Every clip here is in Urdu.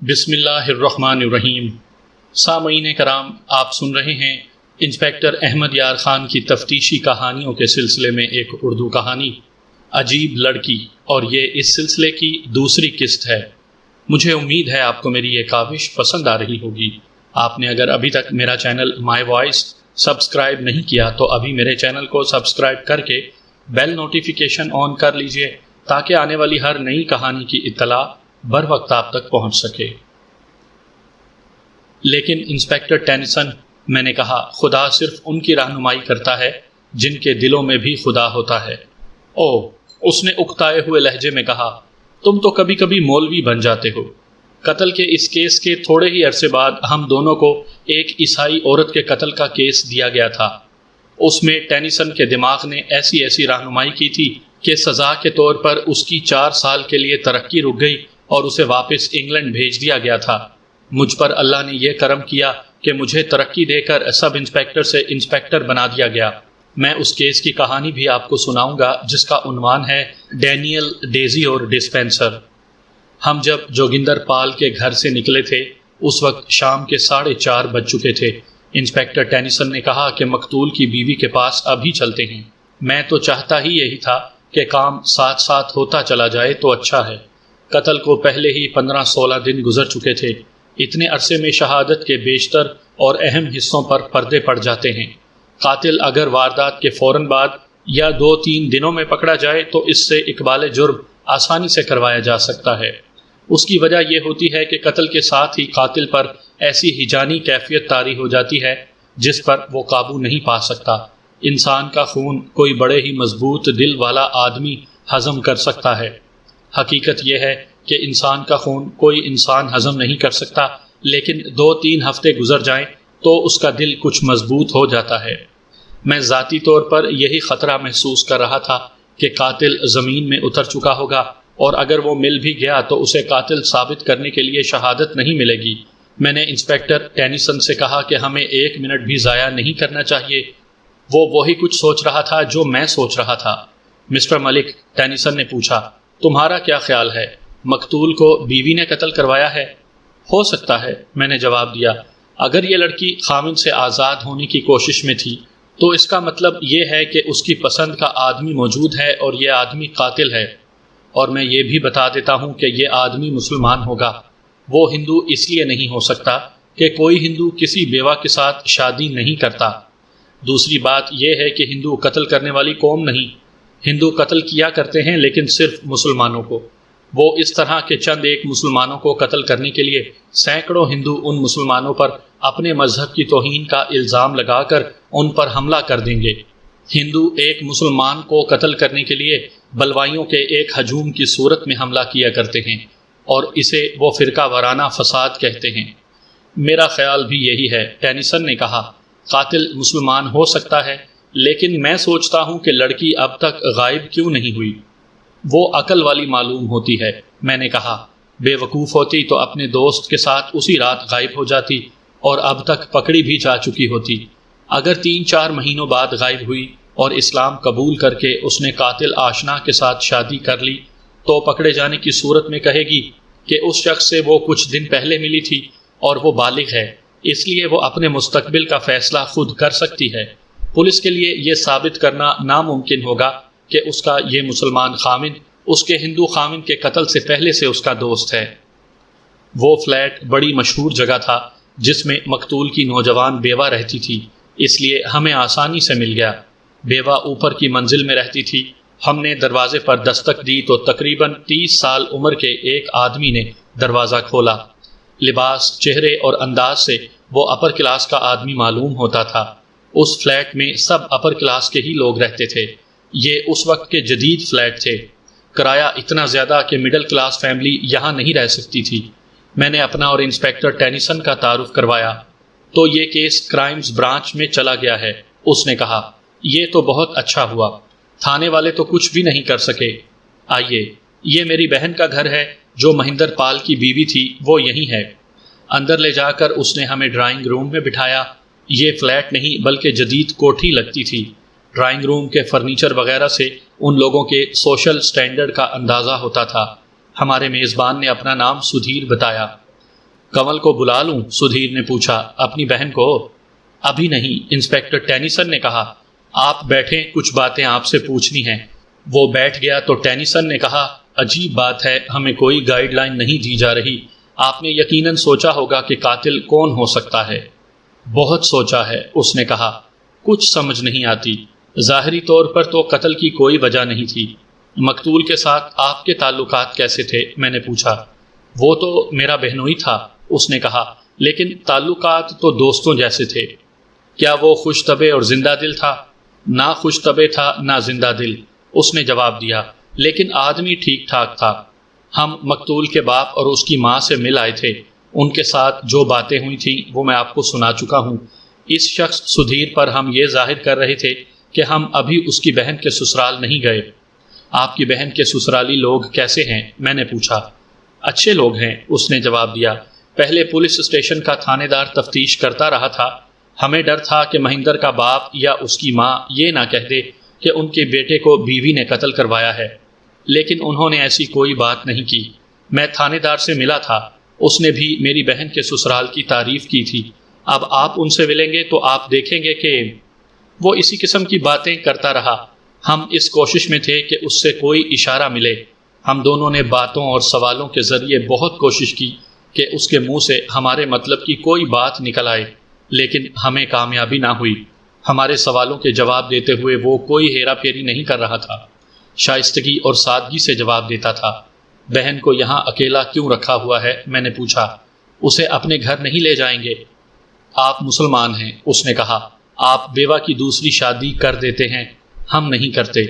بسم اللہ الرحمن الرحیم۔ سامعین کرام، آپ سن رہے ہیں انسپیکٹر احمد یار خان کی تفتیشی کہانیوں کے سلسلے میں ایک اردو کہانی عجیب لڑکی، اور یہ اس سلسلے کی دوسری قسط ہے۔ مجھے امید ہے آپ کو میری یہ کاوش پسند آ رہی ہوگی۔ آپ نے اگر ابھی تک میرا چینل مائی وائس سبسکرائب نہیں کیا تو ابھی میرے چینل کو سبسکرائب کر کے بیل نوٹیفیکیشن آن کر لیجئے تاکہ آنے والی ہر نئی کہانی کی اطلاع بر وقت آپ تک پہنچ سکے۔ لیکن انسپیکٹر ٹینیسن، میں نے کہا، خدا صرف ان کی رہنمائی کرتا ہے جن کے دلوں میں بھی خدا ہوتا ہے۔ او، اس نے اکتائے ہوئے لہجے میں کہا، تم تو کبھی کبھی مولوی بن جاتے ہو۔ قتل کے اس کیس کے تھوڑے ہی عرصے بعد ہم دونوں کو ایک عیسائی عورت کے قتل کا کیس دیا گیا تھا۔ اس میں ٹینیسن کے دماغ نے ایسی رہنمائی کی تھی کہ سزا کے طور پر اس کی 4 سال کے لیے ترقی رک گئی اور اسے واپس انگلینڈ بھیج دیا گیا تھا۔ مجھ پر اللہ نے یہ کرم کیا کہ مجھے ترقی دے کر سب انسپیکٹر سے انسپیکٹر بنا دیا گیا۔ میں اس کیس کی کہانی بھی آپ کو سناؤں گا جس کا عنوان ہے ڈینیل، ڈیزی اور ڈسپینسر۔ ہم جب جوگندر پال کے گھر سے نکلے تھے اس وقت شام کے 4:30 بج چکے تھے۔ انسپیکٹر ٹینیسن نے کہا کہ مقتول کی بیوی کے پاس ابھی چلتے ہیں۔ میں تو چاہتا ہی یہی تھا کہ کام ساتھ ساتھ ہوتا چلا جائے تو اچھا ہے۔ قتل کو پہلے ہی 15-16 دن گزر چکے تھے۔ اتنے عرصے میں شہادت کے بیشتر اور اہم حصوں پر پردے پڑ جاتے ہیں۔ قاتل اگر واردات کے فوراً بعد یا 2-3 دنوں میں پکڑا جائے تو اس سے اقبال جرم آسانی سے کروایا جا سکتا ہے۔ اس کی وجہ یہ ہوتی ہے کہ قتل کے ساتھ ہی قاتل پر ایسی ہیجانی کیفیت طاری ہو جاتی ہے جس پر وہ قابو نہیں پا سکتا۔ انسان کا خون کوئی بڑے ہی مضبوط دل والا آدمی ہضم کر سکتا ہے۔ حقیقت یہ ہے کہ انسان کا خون کوئی انسان ہضم نہیں کر سکتا، لیکن 2-3 ہفتے گزر جائیں تو اس کا دل کچھ مضبوط ہو جاتا ہے۔ میں ذاتی طور پر یہی خطرہ محسوس کر رہا تھا کہ قاتل زمین میں اتر چکا ہوگا، اور اگر وہ مل بھی گیا تو اسے قاتل ثابت کرنے کے لیے شہادت نہیں ملے گی۔ میں نے انسپیکٹر ٹینیسن سے کہا کہ ہمیں 1 منٹ بھی ضائع نہیں کرنا چاہیے۔ وہ وہی کچھ سوچ رہا تھا جو میں سوچ رہا تھا۔ مسٹر ملک، ٹینیسن نے پوچھا، تمہارا کیا خیال ہے؟ مقتول کو بیوی نے قتل کروایا ہے؟ ہو سکتا ہے، میں نے جواب دیا۔ اگر یہ لڑکی خاوند سے آزاد ہونے کی کوشش میں تھی تو اس کا مطلب یہ ہے کہ اس کی پسند کا آدمی موجود ہے اور یہ آدمی قاتل ہے۔ اور میں یہ بھی بتا دیتا ہوں کہ یہ آدمی مسلمان ہوگا۔ وہ ہندو اس لیے نہیں ہو سکتا کہ کوئی ہندو کسی بیوہ کے ساتھ شادی نہیں کرتا۔ دوسری بات یہ ہے کہ ہندو قتل کرنے والی قوم نہیں۔ ہندو قتل کیا کرتے ہیں لیکن صرف مسلمانوں کو۔ وہ اس طرح کے چند ایک مسلمانوں کو قتل کرنے کے لیے سینکڑوں ہندو ان مسلمانوں پر اپنے مذہب کی توہین کا الزام لگا کر ان پر حملہ کر دیں گے۔ ہندو ایک مسلمان کو قتل کرنے کے لیے بلوائیوں کے ایک ہجوم کی صورت میں حملہ کیا کرتے ہیں، اور اسے وہ فرقہ وارانہ فساد کہتے ہیں۔ میرا خیال بھی یہی ہے، ٹینیسن نے کہا۔ قاتل مسلمان ہو سکتا ہے، لیکن میں سوچتا ہوں کہ لڑکی اب تک غائب کیوں نہیں ہوئی؟ وہ عقل والی معلوم ہوتی ہے، میں نے کہا۔ بے وقوف ہوتی تو اپنے دوست کے ساتھ اسی رات غائب ہو جاتی اور اب تک پکڑی بھی جا چکی ہوتی۔ اگر 3-4 مہینوں بعد غائب ہوئی اور اسلام قبول کر کے اس نے قاتل آشنا کے ساتھ شادی کر لی تو پکڑے جانے کی صورت میں کہے گی کہ اس شخص سے وہ کچھ دن پہلے ملی تھی اور وہ بالغ ہے، اس لیے وہ اپنے مستقبل کا فیصلہ خود کر سکتی ہے۔ پولیس کے لیے یہ ثابت کرنا ناممکن ہوگا کہ اس کا یہ مسلمان خاوند اس کے ہندو خاوند کے قتل سے پہلے سے اس کا دوست ہے۔ وہ فلیٹ بڑی مشہور جگہ تھا جس میں مقتول کی نوجوان بیوہ رہتی تھی، اس لیے ہمیں آسانی سے مل گیا۔ بیوہ اوپر کی منزل میں رہتی تھی۔ ہم نے دروازے پر دستک دی تو تقریباً 30 سال عمر کے ایک آدمی نے دروازہ کھولا۔ لباس، چہرے اور انداز سے وہ اپر کلاس کا آدمی معلوم ہوتا تھا۔ اس فلیٹ میں سب اپر کلاس کے ہی لوگ رہتے تھے۔ یہ اس وقت کے جدید فلیٹ تھے۔ کرایہ اتنا زیادہ کہ مڈل کلاس فیملی یہاں نہیں رہ سکتی تھی۔ میں نے اپنا اور انسپیکٹر ٹینیسن کا تعارف کروایا۔ تو یہ کیس کرائمز برانچ میں چلا گیا ہے، اس نے کہا۔ یہ تو بہت اچھا ہوا، تھانے والے تو کچھ بھی نہیں کر سکے۔ آئیے، یہ میری بہن کا گھر ہے، جو مہندر پال کی بیوی تھی وہ یہی ہے۔ اندر لے جا کر اس نے ہمیں ڈرائنگ روم میں بٹھایا۔ یہ فلیٹ نہیں بلکہ جدید کوٹھی لگتی تھی۔ ڈرائنگ روم کے فرنیچر وغیرہ سے ان لوگوں کے سوشل سٹینڈرڈ کا اندازہ ہوتا تھا۔ ہمارے میزبان نے اپنا نام سدھیر بتایا۔ کنول کو بلا لوں؟ سدھیر نے پوچھا۔ اپنی بہن کو؟ ابھی نہیں، انسپکٹر ٹینیسن نے کہا۔ آپ بیٹھیں، کچھ باتیں آپ سے پوچھنی ہیں۔ وہ بیٹھ گیا تو ٹینیسن نے کہا، عجیب بات ہے، ہمیں کوئی گائیڈ لائن نہیں دی جا رہی۔ آپ نے یقیناً سوچا ہوگا کہ قاتل کون ہو سکتا ہے۔ بہت سوچا ہے، اس نے کہا۔ کچھ سمجھ نہیں آتی۔ ظاہری طور پر تو قتل کی کوئی وجہ نہیں تھی۔ مقتول کے ساتھ آپ کے تعلقات کیسے تھے؟ میں نے پوچھا۔ وہ تو میرا بہنوئی تھا، اس نے کہا، لیکن تعلقات تو دوستوں جیسے تھے۔ کیا وہ خوش طبع اور زندہ دل تھا؟ نہ خوش طبع تھا نہ زندہ دل، اس نے جواب دیا، لیکن آدمی ٹھیک ٹھاک تھا۔ ہم مقتول کے باپ اور اس کی ماں سے مل آئے تھے۔ ان کے ساتھ جو باتیں ہوئی تھیں وہ میں آپ کو سنا چکا ہوں۔ اس شخص سدھیر پر ہم یہ ظاہر کر رہے تھے کہ ہم ابھی اس کی بہن کے سسرال نہیں گئے۔ آپ کی بہن کے سسرالی لوگ کیسے ہیں؟ میں نے پوچھا۔ اچھے لوگ ہیں، اس نے جواب دیا۔ پہلے پولیس اسٹیشن کا تھانے دار تفتیش کرتا رہا تھا۔ ہمیں ڈر تھا کہ مہندر کا باپ یا اس کی ماں یہ نہ کہہ دے کہ ان کے بیٹے کو بیوی نے قتل کروایا ہے، لیکن انہوں نے ایسی کوئی بات نہیں کی۔ میں تھانے دار سے ملا تھا، اس نے بھی میری بہن کے سسرال کی تعریف کی تھی۔ اب آپ ان سے ملیں گے تو آپ دیکھیں گے کہ وہ اسی قسم کی باتیں کرتا رہا۔ ہم اس کوشش میں تھے کہ اس سے کوئی اشارہ ملے۔ ہم دونوں نے باتوں اور سوالوں کے ذریعے بہت کوشش کی کہ اس کے منہ سے ہمارے مطلب کی کوئی بات نکل آئے، لیکن ہمیں کامیابی نہ ہوئی۔ ہمارے سوالوں کے جواب دیتے ہوئے وہ کوئی ہیرا پھیری نہیں کر رہا تھا، شائستگی اور سادگی سے جواب دیتا تھا۔ بہن کو یہاں اکیلا کیوں رکھا ہوا ہے؟ میں نے پوچھا۔ اسے اپنے گھر نہیں لے جائیں گے؟ آپ مسلمان ہیں، اس نے کہا، آپ بیوہ کی دوسری شادی کر دیتے ہیں، ہم نہیں کرتے۔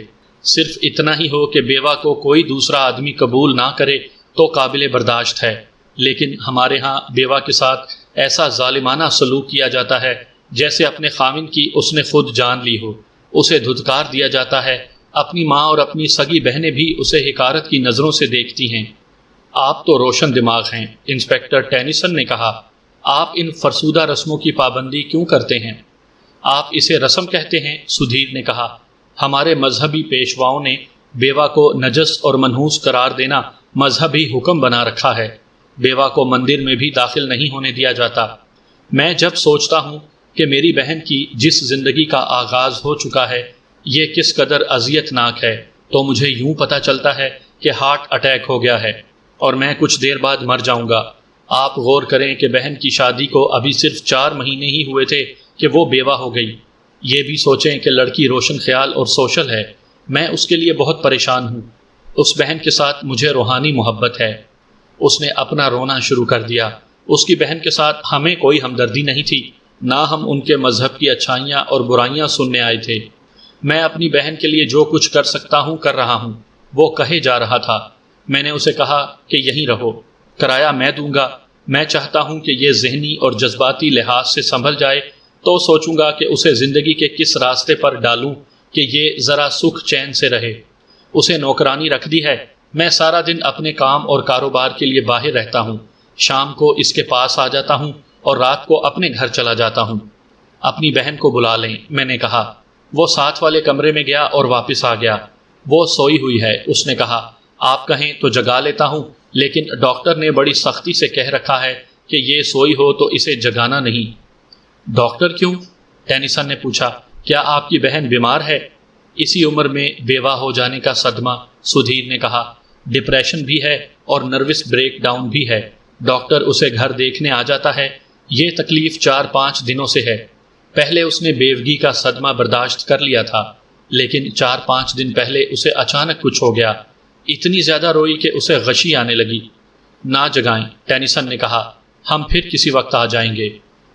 صرف اتنا ہی ہو کہ بیوہ کو کوئی دوسرا آدمی قبول نہ کرے تو قابل برداشت ہے، لیکن ہمارے ہاں بیوہ کے ساتھ ایسا ظالمانہ سلوک کیا جاتا ہے جیسے اپنے خاوند کی اس نے خود جان لی ہو۔ اسے دھتکار دیا جاتا ہے۔ اپنی ماں اور اپنی سگی بہنیں بھی اسے حقارت کی نظروں سے دیکھتی ہیں۔ آپ تو روشن دماغ ہیں، انسپکٹر ٹینیسن نے کہا۔ آپ ان فرسودہ رسموں کی پابندی کیوں کرتے ہیں؟ آپ اسے رسم کہتے ہیں، سدھیر نے کہا۔ ہمارے مذہبی پیشواؤں نے بیوہ کو نجس اور منحوس قرار دینا مذہبی حکم بنا رکھا ہے۔ بیوہ کو مندر میں بھی داخل نہیں ہونے دیا جاتا۔ میں جب سوچتا ہوں کہ میری بہن کی جس زندگی کا آغاز ہو چکا ہے یہ کس قدر اذیت ناک ہے، تو مجھے یوں پتہ چلتا ہے کہ ہارٹ اٹیک ہو گیا ہے اور میں کچھ دیر بعد مر جاؤں گا۔ آپ غور کریں کہ بہن کی شادی کو ابھی صرف 4 مہینے ہی ہوئے تھے کہ وہ بیوہ ہو گئی۔ یہ بھی سوچیں کہ لڑکی روشن خیال اور سوشل ہے۔ میں اس کے لیے بہت پریشان ہوں۔ اس بہن کے ساتھ مجھے روحانی محبت ہے۔ اس نے اپنا رونا شروع کر دیا۔ اس کی بہن کے ساتھ ہمیں کوئی ہمدردی نہیں تھی، نہ ہم ان کے مذہب کی اچھائیاں اور برائیاں سننے آئے تھے۔ میں اپنی بہن کے لیے جو کچھ کر سکتا ہوں کر رہا ہوں، وہ کہے جا رہا تھا۔ میں نے اسے کہا کہ یہیں رہو، کرایہ میں دوں گا۔ میں چاہتا ہوں کہ یہ ذہنی اور جذباتی لحاظ سے سنبھل جائے تو سوچوں گا کہ اسے زندگی کے کس راستے پر ڈالوں کہ یہ ذرا سکھ چین سے رہے۔ اسے نوکرانی رکھ دی ہے۔ میں سارا دن اپنے کام اور کاروبار کے لیے باہر رہتا ہوں، شام کو اس کے پاس آ جاتا ہوں اور رات کو اپنے گھر چلا جاتا ہوں۔ اپنی بہن کو بلا لیں، میں نے کہا۔ وہ ساتھ والے کمرے میں گیا اور واپس آ گیا۔ وہ سوئی ہوئی ہے، اس نے کہا۔ آپ کہیں تو جگا لیتا ہوں، لیکن ڈاکٹر نے بڑی سختی سے کہہ رکھا ہے کہ یہ سوئی ہو تو اسے جگانا نہیں۔ ڈاکٹر کیوں؟ ٹینیسن نے پوچھا۔ کیا آپ کی بہن بیمار ہے؟ اسی عمر میں بیوہ ہو جانے کا صدمہ، سدھیر نے کہا۔ ڈپریشن بھی ہے اور نروس بریک ڈاؤن بھی ہے۔ ڈاکٹر اسے گھر دیکھنے آ جاتا ہے۔ یہ تکلیف 4-5 دنوں سے ہے۔ پہلے اس نے بیوگی کا صدمہ برداشت کر لیا تھا، لیکن 4-5 دن پہلے اسے اچانک کچھ ہو گیا۔ اتنی زیادہ روئی کہ اسے غشی آنے لگی۔ نہ جگائیں، ٹینیسن نے کہا، ہم پھر کسی وقت آ جائیں گے۔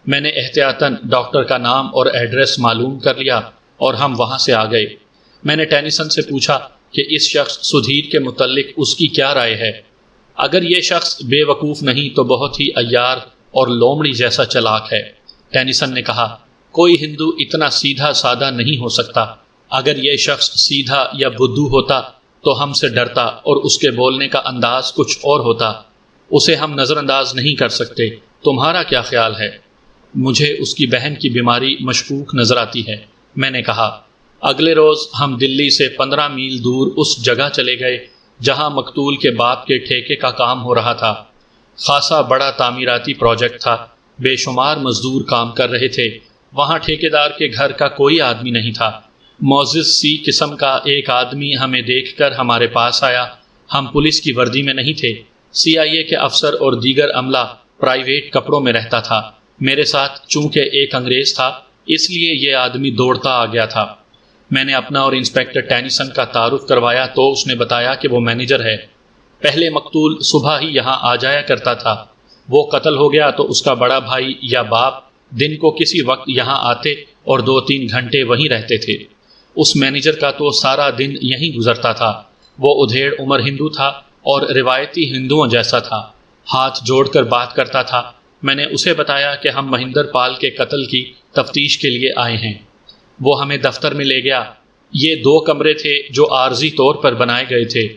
میں نے احتیاطاً ڈاکٹر کا نام اور ایڈریس معلوم کر لیا اور ہم وہاں سے آ گئے۔ میں نے ٹینیسن سے پوچھا کہ اس شخص سدھیر کے متعلق اس کی کیا رائے ہے۔ اگر یہ شخص بے وقوف نہیں تو بہت ہی عیار اور لومڑی جیسا چلاک ہے، ٹینیسن نے کہا۔ کوئی ہندو اتنا سیدھا سادہ نہیں ہو سکتا۔ اگر یہ شخص سیدھا یا بدھو ہوتا تو ہم سے ڈرتا اور اس کے بولنے کا انداز کچھ اور ہوتا۔ اسے ہم نظر انداز نہیں کر سکتے۔ تمہارا کیا خیال ہے؟ مجھے اس کی بہن کی بیماری مشکوک نظر آتی ہے، میں نے کہا۔ اگلے روز ہم دلی سے 15 میل دور اس جگہ چلے گئے جہاں مقتول کے باپ کے ٹھیکے کا کام ہو رہا تھا۔ خاصا بڑا تعمیراتی پروجیکٹ تھا، بے شمار مزدور کام کر رہے تھے۔ وہاں ٹھیکیدار کے گھر کا کوئی آدمی نہیں تھا۔ معزز سی قسم کا ایک آدمی ہمیں دیکھ کر ہمارے پاس آیا۔ ہم پولیس کی وردی میں نہیں تھے، CIA کے افسر اور دیگر عملہ پرائیویٹ کپڑوں میں رہتا تھا۔ میرے ساتھ چونکہ ایک انگریز تھا، اس لیے یہ آدمی دوڑتا آ گیا تھا۔ میں نے اپنا اور انسپیکٹر ٹینیسن کا تعارف کروایا تو اس نے بتایا کہ وہ مینیجر ہے۔ پہلے مقتول صبح ہی یہاں آ جایا کرتا تھا۔ وہ قتل ہو گیا تو اس کا بڑا بھائی یا باپ دن کو کسی وقت یہاں آتے اور 2-3 گھنٹے وہیں رہتے تھے۔ اس مینیجر کا تو سارا دن یہیں گزرتا تھا۔ وہ ادھیڑ عمر ہندو تھا اور روایتی ہندوؤں جیسا تھا، ہاتھ جوڑ کر بات کرتا تھا۔ میں نے اسے بتایا کہ ہم مہندر پال کے قتل کی تفتیش کے لیے آئے ہیں۔ وہ ہمیں دفتر میں لے گیا۔ یہ 2 کمرے تھے جو عارضی طور پر بنائے گئے تھے۔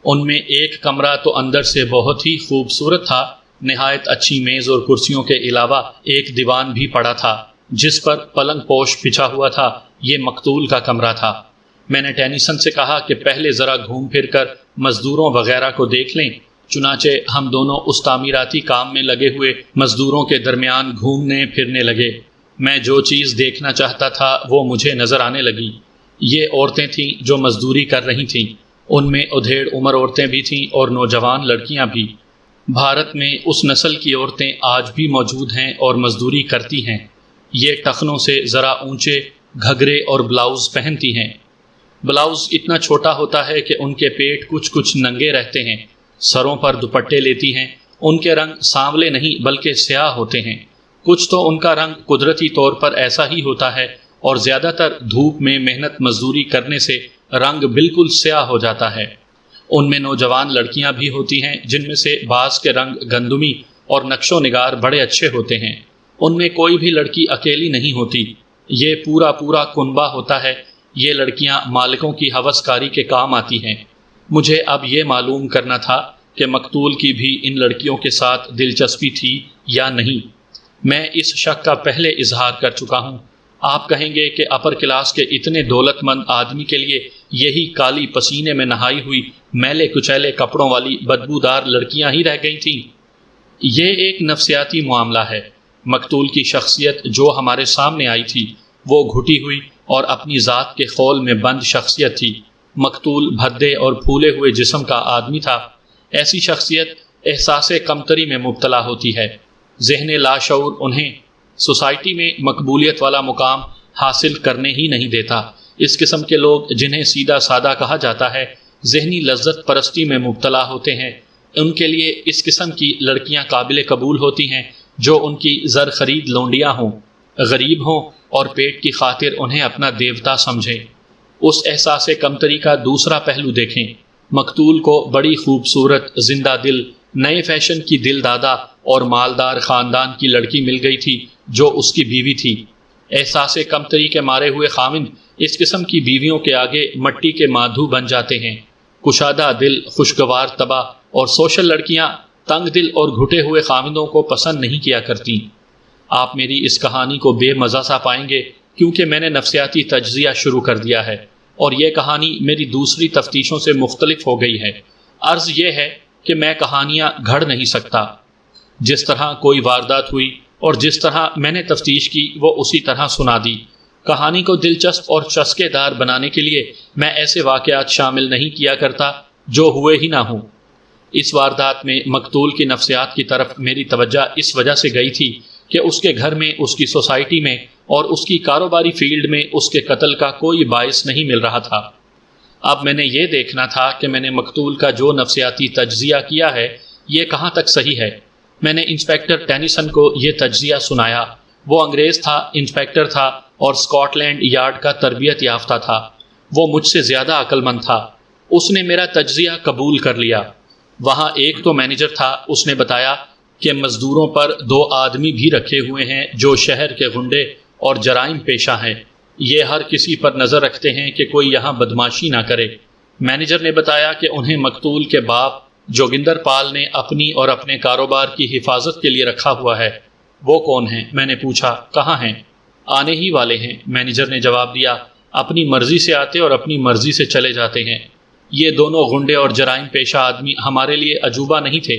ان میں ایک کمرہ تو اندر سے بہت ہی خوبصورت تھا، نہایت اچھی میز اور کرسیوں کے علاوہ ایک دیوان بھی پڑا تھا جس پر پلنگ پوش بچھا ہوا تھا۔ یہ مقتول کا کمرہ تھا۔ میں نے ٹینیسن سے کہا کہ پہلے ذرا گھوم پھر کر مزدوروں وغیرہ کو دیکھ لیں۔ چنانچہ ہم دونوں اس تعمیراتی کام میں لگے ہوئے مزدوروں کے درمیان گھومنے پھرنے لگے۔ میں جو چیز دیکھنا چاہتا تھا وہ مجھے نظر آنے لگی۔ یہ عورتیں تھیں جو مزدوری کر رہی تھیں۔ ان میں ادھیڑ عمر عورتیں بھی تھیں اور نوجوان لڑکیاں بھی۔ بھارت میں اس نسل کی عورتیں آج بھی موجود ہیں اور مزدوری کرتی ہیں۔ یہ ٹخنوں سے ذرا اونچے گھگھرے اور بلاؤز پہنتی ہیں۔ بلاؤز اتنا چھوٹا ہوتا ہے کہ ان کے پیٹ کچھ ننگے رہتے ہیں۔ سروں پر دوپٹے لیتی ہیں۔ ان کے رنگ سانولے نہیں بلکہ سیاہ ہوتے ہیں۔ کچھ تو ان کا رنگ قدرتی طور پر ایسا ہی ہوتا ہے اور زیادہ تر دھوپ میں محنت مزدوری کرنے سے رنگ بالکل سیاہ ہو جاتا ہے۔ ان میں نوجوان لڑکیاں بھی ہوتی ہیں جن میں سے بعض کے رنگ گندمی اور نقش و نگار بڑے اچھے ہوتے ہیں۔ ان میں کوئی بھی لڑکی اکیلی نہیں ہوتی، یہ پورا کنبہ ہوتا ہے۔ یہ لڑکیاں مالکوں کی ہوس کاری کے کام آتی ہیں۔ مجھے اب یہ معلوم کرنا تھا کہ مقتول کی بھی ان لڑکیوں کے ساتھ دلچسپی تھی یا نہیں۔ میں اس شک کا پہلے اظہار کر چکا ہوں۔ آپ کہیں گے کہ اپر کلاس کے اتنے دولت مند آدمی کے لیے یہی کالی پسینے میں نہائی ہوئی میلے کچیلے کپڑوں والی بدبودار لڑکیاں ہی رہ گئی تھیں۔ یہ ایک نفسیاتی معاملہ ہے۔ مقتول کی شخصیت جو ہمارے سامنے آئی تھی وہ گھٹی ہوئی اور اپنی ذات کے خول میں بند شخصیت تھی۔ مقتول بھدے اور پھولے ہوئے جسم کا آدمی تھا۔ ایسی شخصیت احساس کمتری میں مبتلا ہوتی ہے۔ ذہن لاشعور انہیں سوسائٹی میں مقبولیت والا مقام حاصل کرنے ہی نہیں دیتا۔ اس قسم کے لوگ جنہیں سیدھا سادہ کہا جاتا ہے، ذہنی لذت پرستی میں مبتلا ہوتے ہیں۔ ان کے لیے اس قسم کی لڑکیاں قابل قبول ہوتی ہیں جو ان کی زر خرید لونڈیاں ہوں، غریب ہوں اور پیٹ کی خاطر انہیں اپنا دیوتا سمجھیں۔ اس احساس کمتری کا دوسرا پہلو دیکھیں۔ مقتول کو بڑی خوبصورت، زندہ دل، نئے فیشن کی دل دادا اور مالدار خاندان کی لڑکی مل گئی تھی جو اس کی بیوی تھی۔ احساس کمتری کے مارے ہوئے خاوند اس قسم کی بیویوں کے آگے مٹی کے مادھو بن جاتے ہیں۔ کشادہ دل، خوشگوار طبع اور سوشل لڑکیاں تنگ دل اور گھٹے ہوئے خاوندوں کو پسند نہیں کیا کرتی۔ آپ میری اس کہانی کو بے مزہ سا پائیں گے کیونکہ میں نے نفسیاتی تجزیہ شروع کر دیا ہے اور یہ کہانی میری دوسری تفتیشوں سے مختلف ہو گئی ہے۔ عرض یہ ہے کہ میں کہانیاں گھڑ نہیں سکتا۔ جس طرح کوئی واردات ہوئی اور جس طرح میں نے تفتیش کی وہ اسی طرح سنا دی۔ کہانی کو دلچسپ اور چسکے دار بنانے کے لیے میں ایسے واقعات شامل نہیں کیا کرتا جو ہوئے ہی نہ ہوں۔ اس واردات میں مقتول کی نفسیات کی طرف میری توجہ اس وجہ سے گئی تھی کہ اس کے گھر میں، اس کی سوسائٹی میں اور اس کی کاروباری فیلڈ میں اس کے قتل کا کوئی باعث نہیں مل رہا تھا۔ اب میں نے یہ دیکھنا تھا کہ میں نے مقتول کا جو نفسیاتی تجزیہ کیا ہے یہ کہاں تک صحیح ہے۔ میں نے انسپیکٹر ٹینیسن کو یہ تجزیہ سنایا۔ وہ انگریز تھا، انسپیکٹر تھا اور اسکاٹ لینڈ یارڈ کا تربیت یافتہ تھا۔ وہ مجھ سے زیادہ عقل مند تھا۔ اس نے میرا تجزیہ قبول کر لیا۔ وہاں ایک تو مینیجر تھا، اس نے بتایا کہ مزدوروں پر 2 آدمی بھی رکھے ہوئے ہیں جو شہر کے غنڈے اور جرائم پیشہ ہیں۔ یہ ہر کسی پر نظر رکھتے ہیں کہ کوئی یہاں بدماشی نہ کرے۔ مینیجر نے بتایا کہ انہیں مقتول کے باپ جوگندر پال نے اپنی اور اپنے کاروبار کی حفاظت کے لیے رکھا ہوا ہے۔ وہ کون ہیں؟ میں نے پوچھا۔ کہاں ہیں؟ آنے ہی والے ہیں، مینیجر نے جواب دیا۔ اپنی مرضی سے آتے اور اپنی مرضی سے چلے جاتے ہیں۔ یہ دونوں غنڈے اور جرائم پیشہ آدمی ہمارے لیے عجوبہ نہیں تھے۔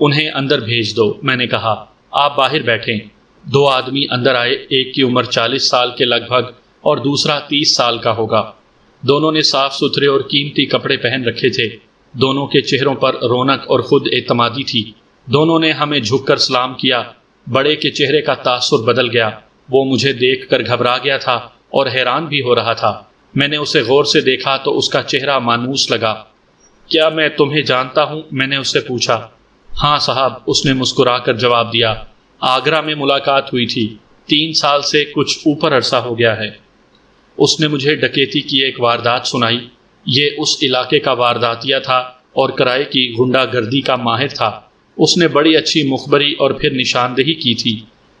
انہیں اندر بھیج دو، میں نے کہا۔ آپ باہر بیٹھیں۔ 2 آدمی اندر آئے، ایک کی عمر 40 سال کے لگ بھگ اور دوسرا 30 سال کا ہوگا۔ دونوں نے صاف ستھرے اور قیمتی کپڑے پہن رکھے تھے۔ دونوں کے چہروں پر رونق اور خود اعتمادی تھی۔ دونوں نے ہمیں جھک کر سلام کیا۔ بڑے کے چہرے کا تاثر بدل گیا۔ وہ مجھے دیکھ کر گھبرا گیا تھا اور حیران بھی ہو رہا تھا۔ میں نے اسے غور سے دیکھا تو اس کا چہرہ مانوس لگا۔ کیا میں تمہیں جانتا ہوں؟ میں نے اس سے پوچھا۔ ہاں صاحب، اس نے مسکرا کر جواب دیا۔ آگرہ میں ملاقات ہوئی تھی۔ 3 سال سے کچھ اوپر عرصہ ہو گیا ہے۔ اس نے مجھے ڈکیتی کی ایک واردات سنائی۔ یہ اس علاقے کا وارداتیہ تھا اور کرائے کی غنڈہ گردی کا ماہر تھا۔ اس نے بڑی اچھی مخبری اور پھر نشاندہی کی تھی۔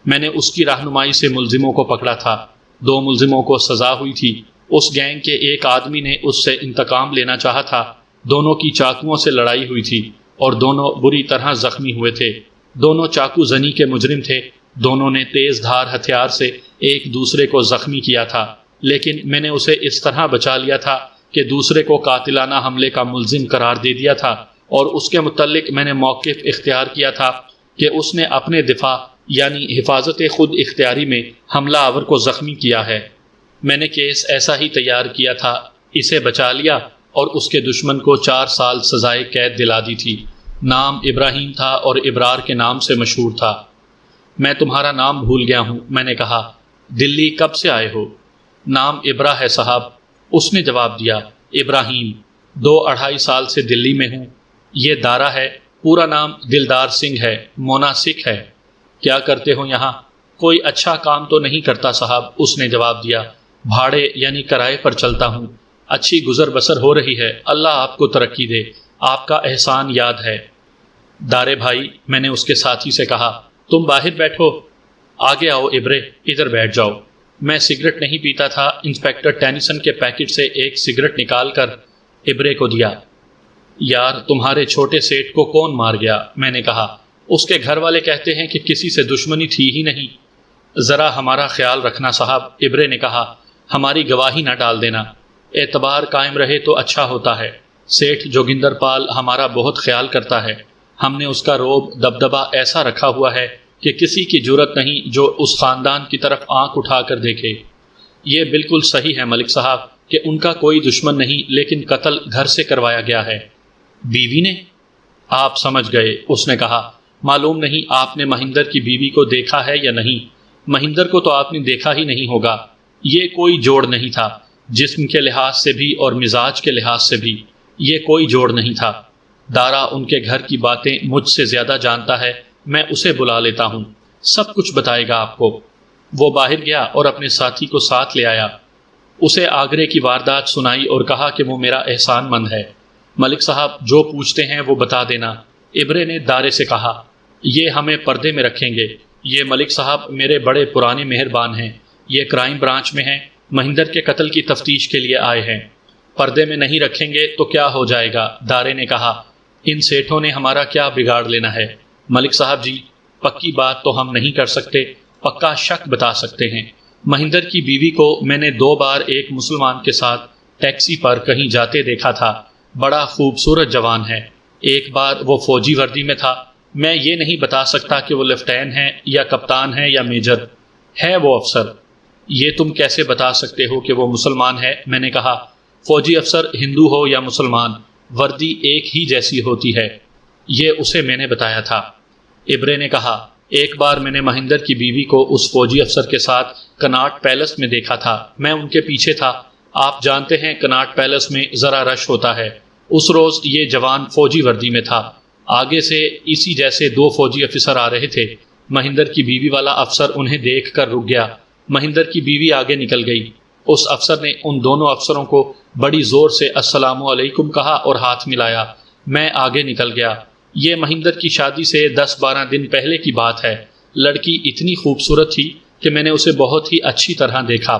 میں نے اس کی رہنمائی سے ملزموں کو پکڑا تھا۔ 2 ملزموں کو سزا ہوئی تھی۔ اس گینگ کے ایک آدمی نے اس سے انتقام لینا چاہا تھا۔ دونوں کی چاقوؤں سے لڑائی ہوئی تھی اور دونوں بری طرح زخمی ہوئے تھے۔ دونوں چاقو زنی کے مجرم تھے۔ دونوں نے تیز دھار ہتھیار سے ایک دوسرے کو زخمی کیا تھا، لیکن میں نے اسے اس طرح بچا لیا تھا کہ دوسرے کو قاتلانہ حملے کا ملزم قرار دے دیا تھا، اور اس کے متعلق میں نے موقف اختیار کیا تھا کہ اس نے اپنے دفاع یعنی حفاظت خود اختیاری میں حملہ آور کو زخمی کیا ہے۔ میں نے کیس ایسا ہی تیار کیا تھا، اسے بچا لیا اور اس کے دشمن کو 4 سال سزائے قید دلا دی تھی۔ نام ابراہیم تھا اور ابرار کے نام سے مشہور تھا۔ میں تمہارا نام بھول گیا ہوں، میں نے کہا۔ دلی کب سے آئے ہو؟ نام ابرا ہے صاحب، اس نے جواب دیا۔ ابراہیم، 2-2.5 سال سے دلی میں ہوں۔ یہ دارا ہے، پورا نام دلدار سنگھ ہے، مونا سکھ ہے۔ کیا کرتے ہو یہاں؟ کوئی اچھا کام تو نہیں کرتا صاحب، اس نے جواب دیا۔ بھاڑے یعنی کرائے پر چلتا ہوں۔ اچھی گزر بسر ہو رہی ہے، اللہ آپ کو ترقی دے، آپ کا احسان یاد ہے۔ دارے بھائی، میں نے اس کے ساتھی سے کہا، تم باہر بیٹھو۔ آگے آؤ ابرے، ادھر بیٹھ جاؤ۔ میں سگریٹ نہیں پیتا تھا۔ انسپیکٹر ٹینیسن کے پیکٹ سے ایک سگریٹ نکال کر ابرے کو دیا۔ یار، تمہارے چھوٹے سیٹ کو کون مار گیا؟ میں نے کہا۔ اس کے گھر والے کہتے ہیں کہ کسی سے دشمنی تھی ہی نہیں۔ ذرا ہمارا خیال رکھنا صاحب، ابرے نے کہا، ہماری گواہی نہ ڈال دینا۔ اعتبار قائم رہے تو اچھا ہوتا ہے۔ سیٹھ جوگندر پال ہمارا بہت خیال کرتا ہے۔ ہم نے اس کا روب دبدبہ ایسا رکھا ہوا ہے کہ کسی کی جرت نہیں جو اس خاندان کی طرف آنکھ اٹھا کر دیکھے۔ یہ بالکل صحیح ہے ملک صاحب کہ ان کا کوئی دشمن نہیں، لیکن قتل گھر سے کروایا گیا ہے۔ بیوی نے؟ آپ سمجھ گئے، اس نے کہا۔ معلوم نہیں آپ نے مہندر کی بیوی کو دیکھا ہے یا نہیں۔ مہندر کو تو آپ نے دیکھا ہی نہیں ہوگا۔ یہ کوئی جوڑ نہیں تھا، جسم کے لحاظ سے بھی اور مزاج کے لحاظ سے بھی یہ کوئی جوڑ نہیں تھا۔ دارا ان کے گھر کی باتیں مجھ سے زیادہ جانتا ہے، میں اسے بلا لیتا ہوں، سب کچھ بتائے گا آپ کو۔ وہ باہر گیا اور اپنے ساتھی کو ساتھ لے آیا۔ اسے آگرے کی واردات سنائی اور کہا کہ وہ میرا احسان مند ہے۔ ملک صاحب جو پوچھتے ہیں وہ بتا دینا، ابرے نے دارے سے کہا۔ یہ ہمیں پردے میں رکھیں گے۔ یہ ملک صاحب میرے بڑے پرانے مہربان ہیں، یہ کرائم برانچ میں ہیں، مہندر کے قتل کی تفتیش کے لیے آئے ہیں۔ پردے میں نہیں رکھیں گے تو کیا ہو جائے گا؟ دارے نے کہا۔ ان سیٹھوں نے ہمارا کیا بگاڑ لینا ہے؟ ملک صاحب جی، پکی بات تو ہم نہیں کر سکتے، پکا شک بتا سکتے ہیں۔ مہندر کی بیوی کو میں نے 2 بار ایک مسلمان کے ساتھ ٹیکسی پر کہیں جاتے دیکھا تھا۔ بڑا خوبصورت جوان ہے۔ ایک بار وہ فوجی وردی میں تھا۔ میں یہ نہیں بتا سکتا کہ وہ لیفٹیننٹ ہے یا کپتان ہے یا میجر ہے وہ افسر۔ یہ تم کیسے بتا سکتے ہو کہ وہ مسلمان ہے؟ میں نے کہا۔ فوجی افسر ہندو ہو یا مسلمان، وردی ایک ہی جیسی ہوتی ہے۔ یہ اسے میں نے بتایا تھا۔ ابرے نے کہا، ایک بار میں نے مہندر کی بیوی کو اس فوجی افسر کے ساتھ کناٹ پیلس میں دیکھا تھا۔ میں ان کے پیچھے تھا۔ آپ جانتے ہیں کناٹ پیلس میں ذرا رش ہوتا ہے۔ اس روز یہ جوان فوجی وردی میں تھا۔ آگے سے اسی جیسے 2 فوجی افسر آ رہے تھے۔ مہندر کی بیوی والا افسر انہیں دیکھ کر رک گیا۔ مہندر کی بیوی آگے نکل گئی۔ اس افسر نے ان دونوں افسروں کو بڑی زور سے السلام علیکم کہا اور ہاتھ ملایا۔ میں آگے نکل گیا۔ یہ مہندر کی شادی سے 10-12 دن پہلے کی بات ہے۔ لڑکی اتنی خوبصورت تھی کہ میں نے اسے بہت ہی اچھی طرح دیکھا۔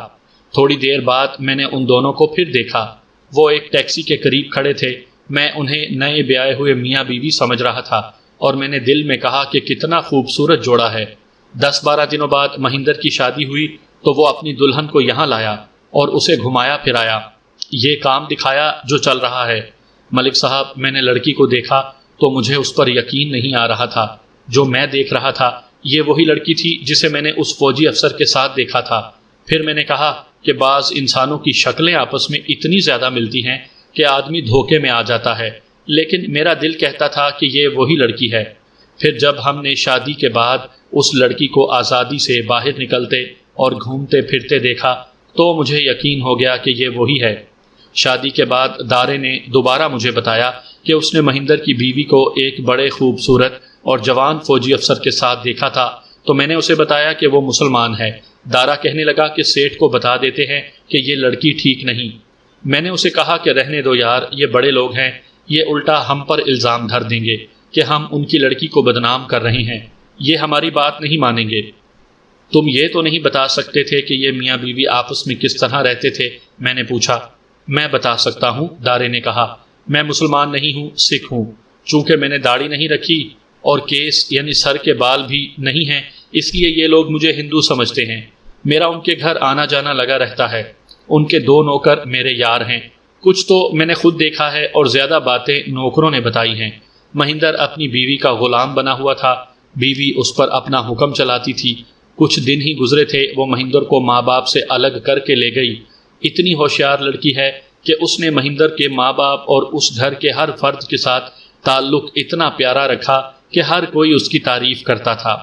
تھوڑی دیر بعد میں نے ان دونوں کو پھر دیکھا۔ وہ ایک ٹیکسی کے قریب کھڑے تھے۔ میں انہیں نئے بیائے ہوئے میاں بیوی سمجھ رہا تھا اور میں نے دل میں کہا کہ کتنا خوبصورت جوڑا ہے۔ 10-12 دنوں بعد مہندر کی شادی ہوئی تو وہ اپنی دلہن کو یہاں لایا اور اسے گھمایا پھرایا۔ یہ کام دکھایا جو چل رہا ہے۔ ملک صاحب، میں نے لڑکی کو دیکھا تو مجھے اس پر یقین نہیں آ رہا تھا۔ جو میں دیکھ رہا تھا یہ وہی لڑکی تھی جسے میں نے اس فوجی افسر کے ساتھ دیکھا تھا۔ پھر میں نے کہا کہ بعض انسانوں کی شکلیں آپس میں اتنی زیادہ ملتی ہیں کہ آدمی دھوکے میں آ جاتا ہے، لیکن میرا دل کہتا تھا کہ یہ وہی لڑکی ہے۔ پھر جب ہم نے شادی کے بعد اس لڑکی کو آزادی سے باہر نکلتے اور گھومتے پھرتے دیکھا تو مجھے یقین ہو گیا کہ یہ وہی ہے۔ شادی کے بعد دارے نے دوبارہ مجھے بتایا کہ اس نے مہندر کی بیوی کو ایک بڑے خوبصورت اور جوان فوجی افسر کے ساتھ دیکھا تھا، تو میں نے اسے بتایا کہ وہ مسلمان ہے۔ دارا کہنے لگا کہ سیٹھ کو بتا دیتے ہیں کہ یہ لڑکی ٹھیک نہیں۔ میں نے اسے کہا کہ رہنے دو یار، یہ بڑے لوگ ہیں، یہ الٹا ہم پر الزام دھر دیں گے کہ ہم ان کی لڑکی کو بدنام کر رہے ہیں، یہ ہماری بات نہیں مانیں گے۔ تم یہ تو نہیں بتا سکتے تھے کہ یہ میاں بیوی آپس میں کس طرح رہتے تھے؟ میں نے پوچھا۔ میں بتا سکتا ہوں، دارے نے کہا۔ میں مسلمان نہیں ہوں، سکھ ہوں۔ چونکہ میں نے داڑھی نہیں رکھی اور کیس یعنی سر کے بال بھی نہیں ہیں، اس لیے یہ لوگ مجھے ہندو سمجھتے ہیں۔ میرا ان کے گھر آنا جانا لگا رہتا ہے۔ ان کے 2 نوکر میرے یار ہیں۔ کچھ تو میں نے خود دیکھا ہے اور زیادہ باتیں نوکروں نے بتائی ہیں۔ مہندر اپنی بیوی کا غلام بنا ہوا تھا، بیوی اس پر اپنا حکم چلاتی تھی۔ کچھ دن ہی گزرے تھے وہ مہندر کو ماں باپ سے الگ کر کے لے گئی۔ اتنی ہوشیار لڑکی ہے کہ اس نے مہندر کے ماں باپ اور اس گھر کے ہر فرد کے ساتھ تعلق اتنا پیارا رکھا کہ ہر کوئی اس کی تعریف کرتا تھا۔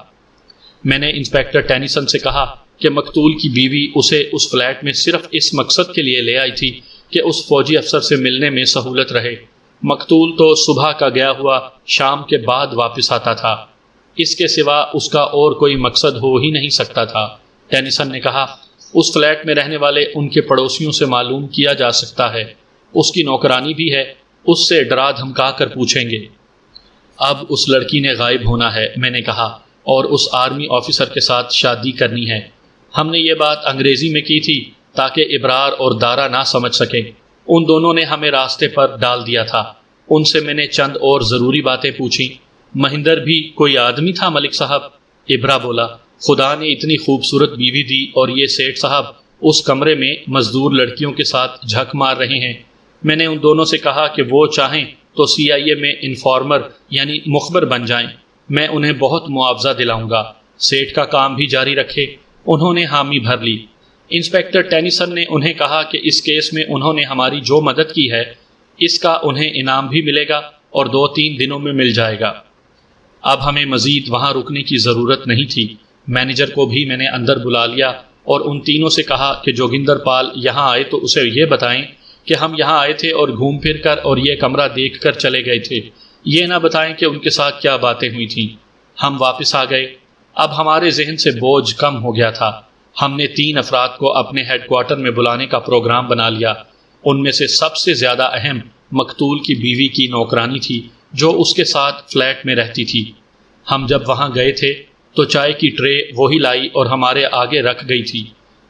میں نے انسپیکٹر ٹینیسن سے کہا کہ مقتول کی بیوی اسے اس فلیٹ میں صرف اس مقصد کے لیے لے آئی تھی کہ اس فوجی افسر سے ملنے میں سہولت رہے۔ مقتول تو صبح کا گیا ہوا شام کے بعد واپس آتا تھا، اس کے سوا اس کا اور کوئی مقصد ہو ہی نہیں سکتا تھا۔ ٹینیسن نے کہا، اس فلیٹ میں رہنے والے ان کے پڑوسیوں سے معلوم کیا جا سکتا ہے، اس کی نوکرانی بھی ہے، اس سے ڈرا دھمکا کر پوچھیں گے۔ اب اس لڑکی نے غائب ہونا ہے، میں نے کہا، اور اس آرمی آفیسر کے ساتھ شادی کرنی ہے۔ ہم نے یہ بات انگریزی میں کی تھی تاکہ ابرار اور دارا نہ سمجھ سکیں۔ ان دونوں نے ہمیں راستے پر ڈال دیا تھا۔ ان سے میں نے چند اور ضروری باتیں پوچھیں۔ مہندر بھی کوئی آدمی تھا ملک صاحب؟ ابرا بولا، خدا نے اتنی خوبصورت بیوی دی اور یہ سیٹھ صاحب اس کمرے میں مزدور لڑکیوں کے ساتھ جھک مار رہے ہیں۔ میں نے ان دونوں سے کہا کہ وہ چاہیں تو CIA میں انفارمر یعنی مخبر بن جائیں، میں انہیں بہت معاوضہ دلاؤں گا، سیٹھ کا کام بھی جاری رکھے۔ انہوں نے حامی بھر لی۔ انسپیکٹر ٹینیسن نے انہیں کہا کہ اس کیس میں انہوں نے ہماری جو مدد کی ہے اس کا انہیں انعام بھی ملے گا اور 2-3 دنوں میں مل جائے گا۔ اب ہمیں مزید وہاں رکنے کی ضرورت نہیں تھی۔ مینیجر کو بھی میں نے اندر بلا لیا اور ان تینوں سے کہا کہ جوگندر پال یہاں آئے تو اسے یہ بتائیں کہ ہم یہاں آئے تھے اور گھوم پھر کر اور یہ کمرہ دیکھ کر چلے گئے تھے، یہ نہ بتائیں کہ ان کے ساتھ کیا باتیں ہوئی تھیں۔ ہم واپس آ گئے۔ اب ہمارے ذہن سے بوجھ کم ہو گیا تھا۔ ہم نے 3 افراد کو اپنے ہیڈ کوارٹر میں بلانے کا پروگرام بنا لیا۔ ان میں سے سب سے زیادہ اہم مقتول کی بیوی کی نوکرانی تھی جو اس کے ساتھ فلیٹ میں رہتی تھی۔ ہم جب وہاں گئے تھے تو چائے کی ٹرے وہی لائی اور ہمارے آگے رکھ گئی تھی۔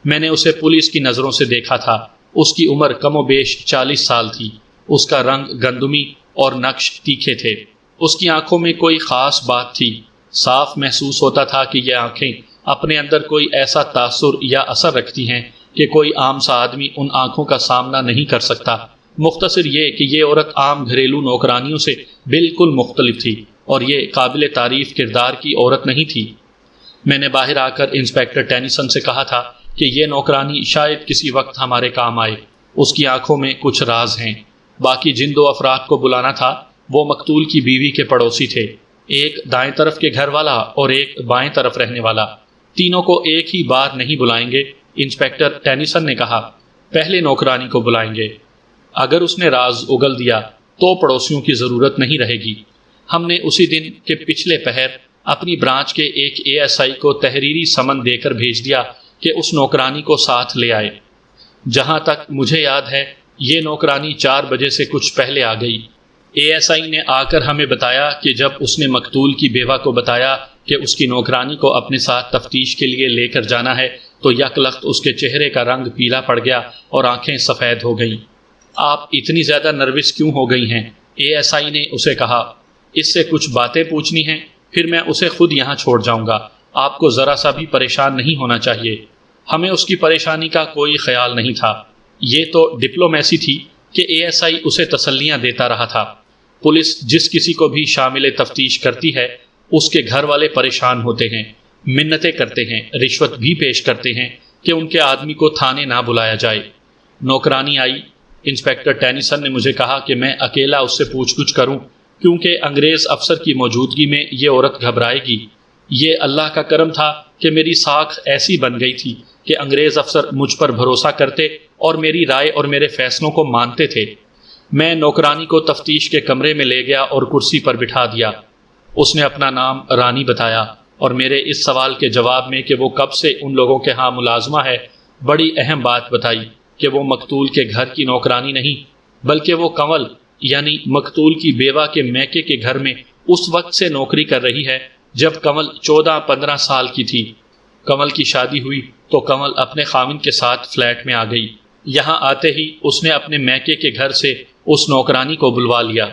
میں نے اسے پولیس کی نظروں سے دیکھا تھا۔ اس کی عمر کم و بیش 40 سال تھی۔ اس کا رنگ گندمی اور نقش تیکھے تھے۔ اس کی آنکھوں میں کوئی خاص بات تھی۔ صاف محسوس ہوتا تھا کہ یہ آنکھیں اپنے اندر کوئی ایسا تاثر یا اثر رکھتی ہیں کہ کوئی عام سا آدمی ان آنکھوں کا سامنا نہیں کر سکتا۔ مختصر یہ کہ یہ عورت عام گھریلو نوکرانیوں سے بالکل مختلف تھی اور یہ قابل تعریف کردار کی عورت نہیں تھی۔ میں نے باہر آ کر انسپیکٹر ٹینیسن سے کہا تھا کہ یہ نوکرانی شاید کسی وقت ہمارے کام آئے، اس کی آنکھوں میں کچھ راز ہیں۔ باقی جن 2 افراد کو بلانا تھا وہ مقتول کی بیوی کے پڑوسی تھے، ایک دائیں طرف کے گھر والا اور ایک بائیں طرف رہنے والا۔ تینوں کو ایک ہی بار نہیں بلائیں گے، انسپیکٹر ٹینیسن نے کہا، پہلے نوکرانی کو بلائیں گے۔ اگر اس نے راز اگل دیا تو پڑوسیوں کی ضرورت نہیں رہے گی۔ ہم نے اسی دن کے پچھلے پہر اپنی برانچ کے ایک ASI کو تحریری سمن دے کر بھیج دیا کہ اس نوکرانی کو ساتھ لے آئے۔ جہاں تک مجھے یاد ہے یہ نوکرانی 4 بجے سے کچھ پہلے آ گئی۔ ASI نے آ کر ہمیں بتایا کہ جب اس نے مقتول کی بیوہ کو بتایا کہ اس کی نوکرانی کو اپنے ساتھ تفتیش کے لیے لے کر جانا ہے تو یک لخت اس کے چہرے کا رنگ پیلا پڑ گیا اور آنکھیں سفید ہو گئیں۔ آپ اتنی زیادہ نروس کیوں ہو گئی ہیں؟ ASI نے اسے کہا۔ اس سے کچھ باتیں پوچھنی ہیں، پھر میں اسے خود یہاں چھوڑ جاؤں گا۔ آپ کو ذرا سا بھی پریشان نہیں ہونا چاہیے۔ ہمیں اس کی پریشانی کا کوئی خیال نہیں تھا۔ یہ تو ڈپلومیسی تھی کہ ASI اسے تسلیاں دیتا رہا تھا۔ پولیس جس کسی کو بھی شامل تفتیش کرتی ہے اس کے گھر والے پریشان ہوتے ہیں، منتیں کرتے ہیں، رشوت بھی پیش کرتے ہیں کہ ان کے آدمی کو تھانے نہ بلایا جائے۔ نوکرانی آئی۔ انسپکٹر ٹینیسن نے مجھے کہا کہ میں اکیلا اس سے پوچھ گچھ کروں کیونکہ انگریز افسر کی موجودگی میں یہ عورت گھبرائے گی۔ یہ اللہ کا کرم تھا کہ میری ساکھ ایسی بن گئی تھی کہ انگریز افسر مجھ پر بھروسہ کرتے اور میری رائے اور میرے فیصلوں کو مانتے تھے۔ میں نوکرانی کو تفتیش کے کمرے میں لے گیا اور کرسی پر بٹھا دیا۔ اس نے اپنا نام رانی بتایا اور میرے اس سوال کے جواب میں کہ وہ کب سے ان لوگوں کے ہاں ملازمہ ہے، بڑی اہم بات بتائی کہ وہ مقتول کے گھر کی نوکرانی نہیں بلکہ وہ کنول یعنی مقتول کی بیوہ کے میکے کے گھر میں اس وقت سے نوکری کر رہی ہے جب کنول 14-15 سال کی تھی۔ کنول کی شادی ہوئی تو کنول اپنے خاوند کے ساتھ فلیٹ میں آ گئی۔ یہاں آتے ہی اس نے اپنے میکے کے گھر سے اس نوکرانی کو بلوا لیا۔